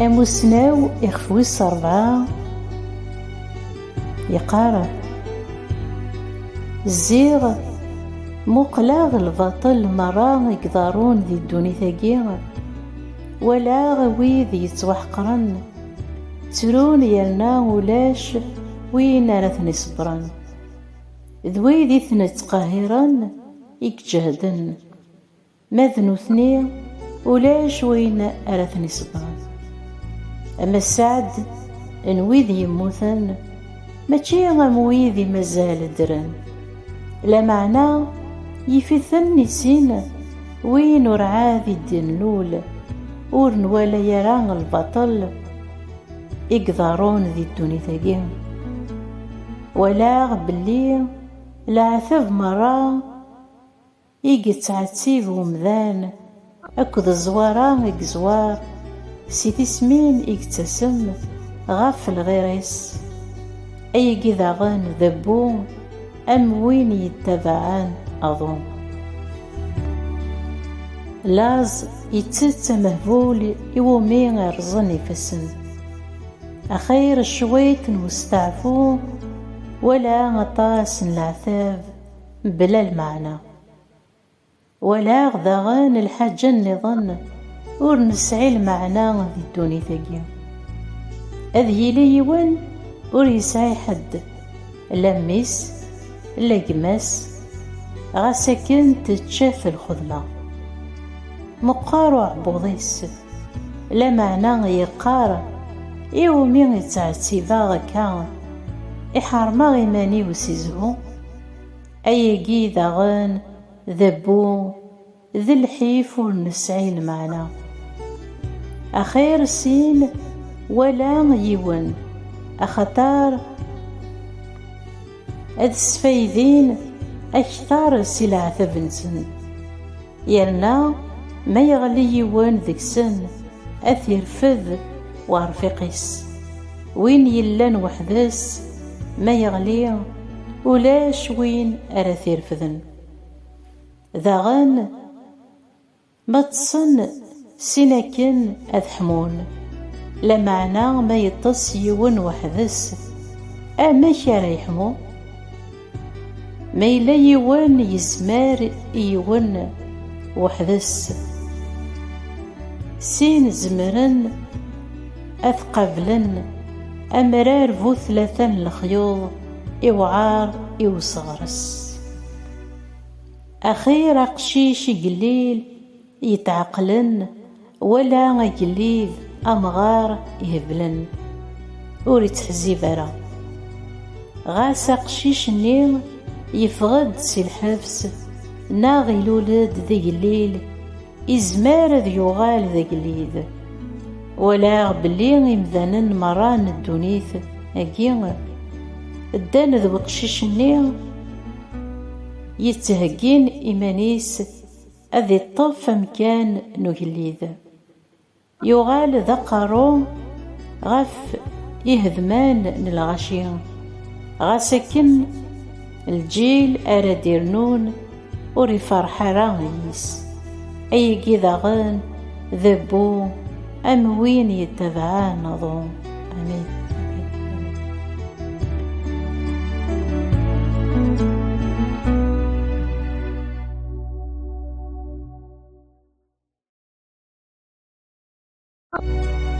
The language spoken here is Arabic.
أمسناو إخفويس 4 يقارا الزيغ مقلاغ الباطل مرا يقدرون ذي الدونيثاكي ولا غويذ يتوحقرن ترون يلنا ولاش وين رثني صبرن ذوي ذي ثنتقاهرن يكجهدن ماذنو ثني ولاش وين رثني صبرن أما السعد نويذ يموثن ماشي غم ويذي مازال درن لا معنى يفثن نسين وين ورعاذي الدين لول ور ولا يرى البطل يقدرون ذي الدونيثاكي ولا بلي العثب مرة يقتعتيب ومذان أكد الزوارة يقزوار سي تسمين يكتسم غاف الغيريس أي قذاغان ذبو أم وين يتبعان أظن لاز يتست مهبول يومين أرزني فسن أخير شويت مستعفو ولا غطاس العثاب بلا المعنى ولا غذاغان الحاجة النظن ور نسعي المعنى ذي الدونيثاكي أذ يلي يوان ور يسعي حد لا ميس لا قماس غاساكن تتشاف الخذلة مقارو عبوضيس لا معنى يقار يومين يتعتيبا غكا إحرما غيماني وسيزهو أي قيدا غان ذبو ذي الحيف ونسعي المعنى أخير سين ولا يون أخطار أذ السفايدين أكثر سلعة ثبنسن يرنا ما يغلي يوان ذيك سن أثير فذ وارفقيس وين يلان وحدس ما يغلي ولاش وين أراثير فذن ذاغن ما تصن سيناكن أذحمون لا معنى ما يطس يون وحدس أما كان يحمو ما إلا يوان يزمار يوان وحدس سين زمرن أثقبلن أمرار بو 3 الخيوض إوعار إوصغرس أخير قشيش قليل يتعقلن ولا قليل أمغار يهبلن وريت حزيبرا غاس قشيش نيل يفغد سي الحبس ناغي لولد ذي قليل إزمار ذي يغال ذي قليل ولا بلي يمذنن مران الدونيث أكي الدان ذو قشيش نيل يتهجين إيمانيس أذي الطف مكان نقليذ يغال ذا قارو غف يهذمان للغشيم غاسكن الجيل أراديرنون وري فرحة راغيس أي كذا ذبو أم وين يتبعان نظام أمين. أمين.